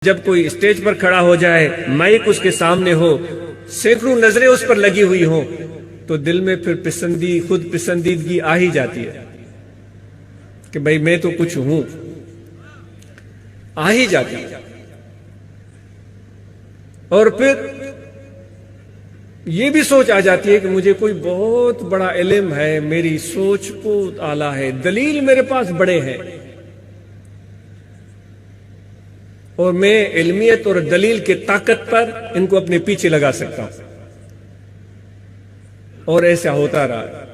جب کوئی اسٹیج پر کھڑا ہو جائے، مائک اس کے سامنے ہو، سینکڑوں نظریں اس پر لگی ہوئی ہوں، تو دل میں پھر خود پسندیدگی آ ہی جاتی ہے کہ بھئی میں تو کچھ ہوں، آ ہی جاتی ہے۔ اور پھر یہ بھی سوچ آ جاتی ہے کہ مجھے کوئی بہت بڑا علم ہے، میری سوچ بہت اعلیٰ ہے، دلیل میرے پاس بڑے ہیں، اور میں علمیت اور دلیل کی طاقت پر ان کو اپنے پیچھے لگا سکتا ہوں۔ اور ایسا ہوتا رہا،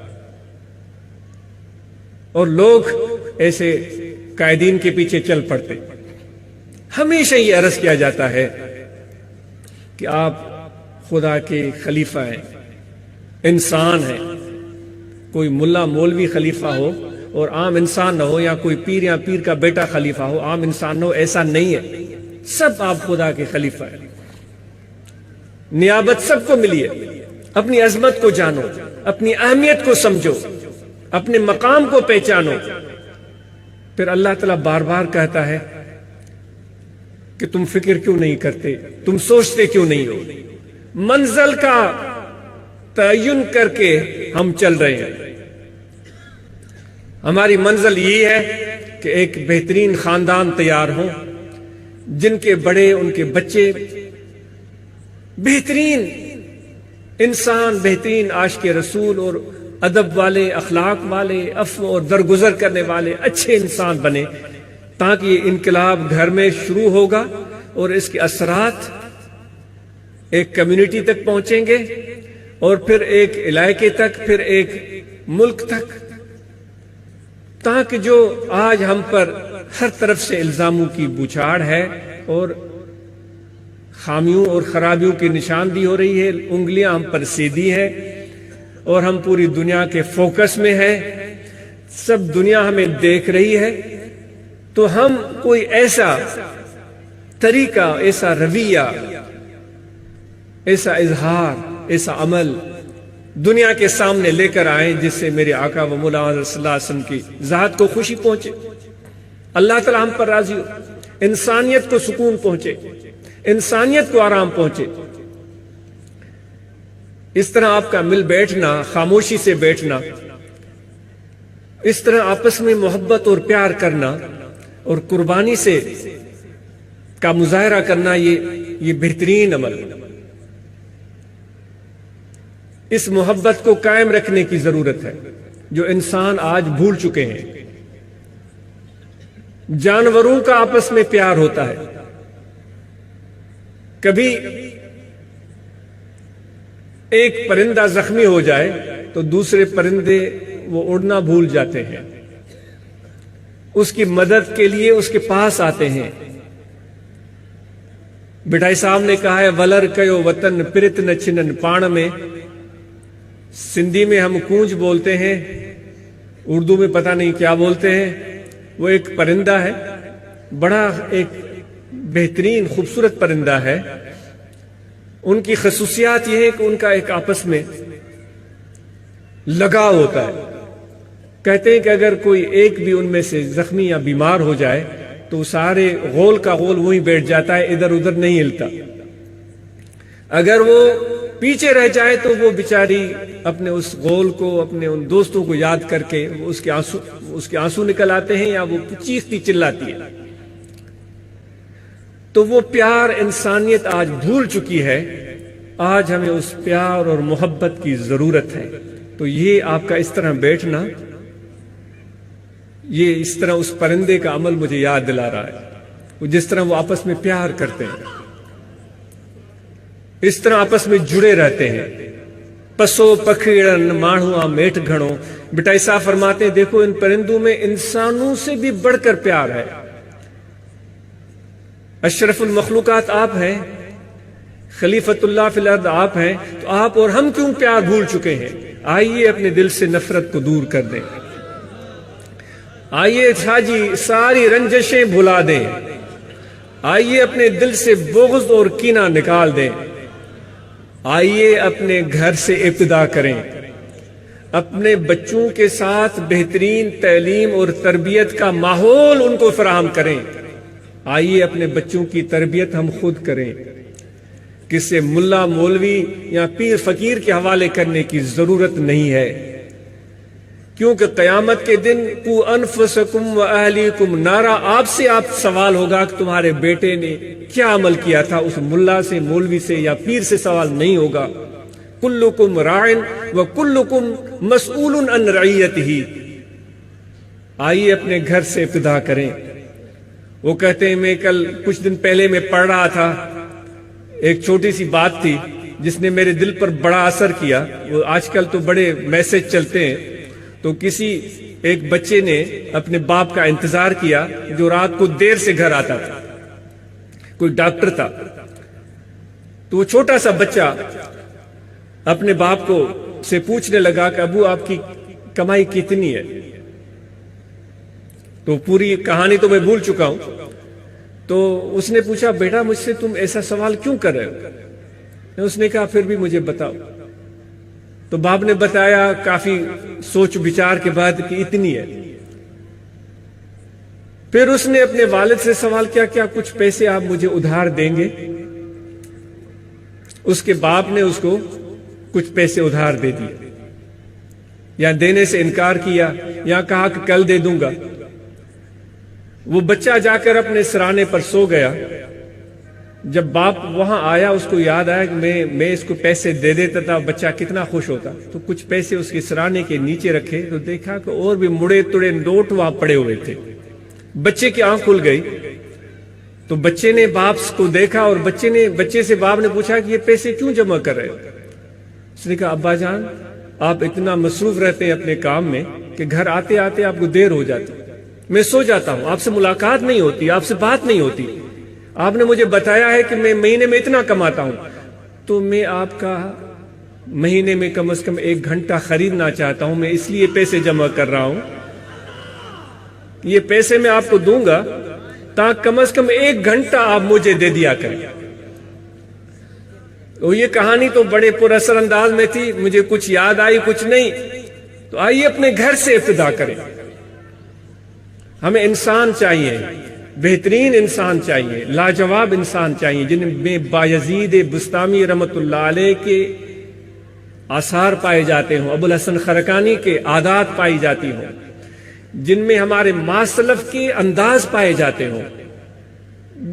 اور لوگ ایسے قائدین کے پیچھے چل پڑتے۔ ہمیشہ یہ عرض کیا جاتا ہے کہ آپ خدا کے خلیفہ ہیں، انسان ہیں۔ کوئی ملا مولوی خلیفہ ہو اور عام انسان نہ ہو، یا کوئی پیر یا پیر کا بیٹا خلیفہ ہو، عام انسان نہ ہو، ایسا نہیں ہے۔ سب آپ خدا کے خلیفہ ہیں۔ نیابت سب کو ملی ہے۔ اپنی عظمت کو جانو، اپنی اہمیت کو سمجھو، اپنے مقام کو پہچانو۔ پھر اللہ تعالیٰ بار بار کہتا ہے کہ تم فکر کیوں نہیں کرتے، تم سوچتے کیوں نہیں ہو؟ منزل کا تعین کر کے ہم چل رہے ہیں۔ ہماری منزل یہ ہے کہ ایک بہترین خاندان تیار ہوں، جن کے بڑے، ان کے بچے بہترین انسان، بہترین عاشق رسول اور ادب والے، اخلاق والے، عفو اور درگزر کرنے والے اچھے انسان بنے، تاکہ یہ انقلاب گھر میں شروع ہوگا اور اس کے اثرات ایک کمیونٹی تک پہنچیں گے، اور پھر ایک علاقے تک، پھر ایک ملک تک، تاکہ جو آج ہم پر ہر طرف سے الزاموں کی بوچھاڑ ہے اور خامیوں اور خرابیوں کی نشاندہی ہو رہی ہے، انگلیاں ہم پر سیدھی ہیں اور ہم پوری دنیا کے فوکس میں ہیں، سب دنیا ہمیں دیکھ رہی ہے، تو ہم کوئی ایسا طریقہ، ایسا رویہ، ایسا اظہار، ایسا عمل دنیا کے سامنے لے کر آئیں جس سے میرے آقا و مولا صلی اللہ علیہ وسلم کی ذات کو خوشی پہنچے، اللہ تعالیٰ ہم پر راضی ہو، انسانیت کو سکون پہنچے، انسانیت کو آرام پہنچے۔ اس طرح آپ کا مل بیٹھنا، خاموشی سے بیٹھنا، اس طرح آپس میں محبت اور پیار کرنا اور قربانی سے کا مظاہرہ کرنا، یہ بہترین عمل۔ اس محبت کو قائم رکھنے کی ضرورت ہے جو انسان آج بھول چکے ہیں۔ جانوروں کا آپس میں پیار ہوتا ہے، کبھی ایک پرندہ زخمی ہو جائے تو دوسرے پرندے وہ اڑنا بھول جاتے ہیں، اس کی مدد کے لیے اس کے پاس آتے ہیں۔ بٹھائی صاحب نے کہا ہے ولر کیو وطن پرت نہ چھنن پان میں، سندھی میں ہم کونج بولتے ہیں، اردو میں پتہ نہیں کیا بولتے ہیں۔ وہ ایک پرندہ ہے، بڑا ایک بہترین خوبصورت پرندہ ہے۔ ان کی خصوصیات یہ ہے کہ ان کا ایک آپس میں لگاؤ ہوتا ہے۔ کہتے ہیں کہ اگر کوئی ایک بھی ان میں سے زخمی یا بیمار ہو جائے تو سارے غول کا غول وہیں بیٹھ جاتا ہے، ادھر ادھر نہیں ہلتا۔ اگر وہ پیچھے رہ جائے تو وہ بیچاری اپنے اس غول کو، اپنے ان دوستوں کو یاد کر کے اس کے آنسو نکل آتے ہیں، یا وہ چیختی چلاتی ہے۔ تو وہ پیار انسانیت آج بھول چکی ہے، آج ہمیں اس پیار اور محبت کی ضرورت ہے۔ تو یہ آپ کا اس طرح بیٹھنا، یہ اس طرح اس پرندے کا عمل مجھے یاد دلا رہا ہے، جس طرح وہ آپس میں پیار کرتے ہیں، اس طرح آپس میں جڑے رہتے ہیں۔ پسو پکھیڑن ماڑھواں میٹھ گھڑوں، بٹائی صاحب فرماتے ہیں دیکھو ان پرندوں میں انسانوں سے بھی بڑھ کر پیار ہے۔ اشرف المخلوقات آپ ہیں، خلیفۃ اللہ فی الارض آپ ہیں، تو آپ اور ہم کیوں پیار بھول چکے ہیں؟ آئیے اپنے دل سے نفرت کو دور کر دیں، آئیے جی ساری رنجشیں بھلا دیں، آئیے اپنے دل سے بغض اور کینہ نکال دیں، آئیے اپنے گھر سے ابتدا کریں، اپنے بچوں کے ساتھ بہترین تعلیم اور تربیت کا ماحول ان کو فراہم کریں، آئیے اپنے بچوں کی تربیت ہم خود کریں، کسے ملا مولوی یا پیر فقیر کے حوالے کرنے کی ضرورت نہیں ہے، کیونکہ قیامت کے دن قو انفسکم و اہلیکم نارا، آپ سے سوال ہوگا کہ تمہارے بیٹے نے کیا عمل کیا تھا، اس ملا سے، مولوی سے یا پیر سے سوال نہیں ہوگا۔ کلکم راعن و کلکم مسئول عن رعیتہ، آئیے اپنے گھر سے ابتدا کریں۔ وہ کہتے ہیں میں کل کچھ دن پہلے میں پڑھ رہا تھا، ایک چھوٹی سی بات تھی جس نے میرے دل پر بڑا اثر کیا۔ وہ آج کل تو بڑے میسج چلتے ہیں، تو کسی ایک بچے نے اپنے باپ کا انتظار کیا جو رات کو دیر سے گھر آتا تھا، کوئی ڈاکٹر تھا، تو وہ چھوٹا سا بچہ اپنے باپ کو سے پوچھنے لگا کہ ابو آپ کی کمائی کتنی ہے؟ تو پوری کہانی تو میں بھول چکا ہوں۔ تو اس نے پوچھا بیٹا مجھ سے تم ایسا سوال کیوں کر رہے ہو؟ اس نے کہا پھر بھی مجھے بتاؤ۔ تو باپ نے بتایا کافی سوچ بچار کے بعد کہ اتنی ہے۔ پھر اس نے اپنے والد سے سوال کیا کیا کچھ پیسے آپ مجھے ادھار دیں گے؟ اس کے باپ نے اس کو کچھ پیسے ادھار دے دیے، یا دینے سے انکار کیا، یا کہا کہ کل دے دوں گا۔ وہ بچہ جا کر اپنے سرانے پر سو گیا۔ جب باپ وہاں آیا اس کو یاد آیا کہ میں اس کو پیسے دے دیتا تھا، بچہ کتنا خوش ہوتا۔ تو کچھ پیسے اس کے سرانے کے نیچے رکھے تو دیکھا کہ اور بھی مڑے تڑے نوٹ وہاں پڑے ہوئے تھے۔ بچے کی آنکھ کھل گئی، تو بچے نے باپ کو دیکھا اور بچے سے باپ نے پوچھا کہ یہ پیسے کیوں جمع کر رہے ہو؟ اس نے کہا ابا جان آپ اتنا مصروف رہتے ہیں اپنے کام میں کہ گھر آتے آتے آپ کو دیر ہو جاتی، میں سو جاتا ہوں، آپ سے ملاقات نہیں ہوتی، آپ سے بات نہیں ہوتی۔ آپ نے مجھے بتایا ہے کہ میں مہینے میں اتنا کماتا ہوں، تو میں آپ کا مہینے میں کم از کم 1 گھنٹہ خریدنا چاہتا ہوں، میں اس لیے پیسے جمع کر رہا ہوں۔ یہ پیسے میں آپ کو دوں گا تاکہ کم از کم 1 گھنٹہ آپ مجھے دے دیا کریں۔ تو یہ کہانی تو بڑے پر اثر انداز میں تھی، مجھے کچھ یاد آئی کچھ نہیں۔ تو آئیے اپنے گھر سے ابتدا کریں۔ ہمیں انسان چاہیے، بہترین انسان چاہیے، لاجواب انسان چاہیے، جن میں بایزید بستامی رحمۃ اللہ علیہ کے آثار پائے جاتے ہوں، ابو الحسن خرقانی کے عادات پائی جاتی ہوں، جن میں ہمارے ماسلف کے انداز پائے جاتے ہوں۔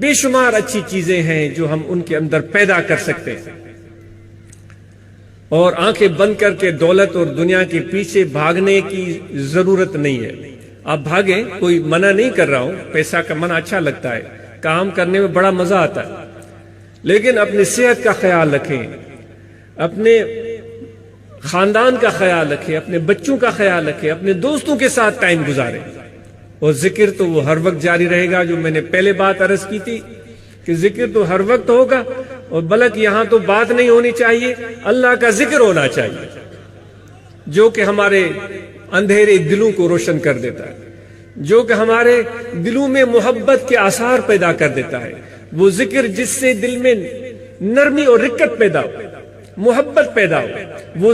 بے شمار اچھی چیزیں ہیں جو ہم ان کے اندر پیدا کر سکتے ہیں، اور آنکھیں بند کر کے دولت اور دنیا کے پیچھے بھاگنے کی ضرورت نہیں ہے۔ آپ بھاگیں، کوئی منع نہیں کر رہا ہوں، پیسہ کمانا اچھا لگتا ہے، کام کرنے میں بڑا مزہ آتا ہے، لیکن اپنی صحت کا خیال رکھیں، اپنے خاندان کا خیال رکھیں، اپنے بچوں کا خیال رکھیں، اپنے دوستوں کے ساتھ ٹائم گزاریں۔ اور ذکر تو وہ ہر وقت جاری رہے گا، جو میں نے پہلے بات عرض کی تھی کہ ذکر تو ہر وقت ہوگا، اور بلکہ یہاں تو بات نہیں ہونی چاہیے، اللہ کا ذکر ہونا چاہیے، جو کہ ہمارے اندھیرے دلوں کو روشن کر دیتا ہے، جو کہ ہمارے دلوں میں محبت کے آثار پیدا کر دیتا ہے۔ وہ ذکر جس سے دل میں نرمی اور رقت پیدا ہو، محبت پیدا ہو، وہ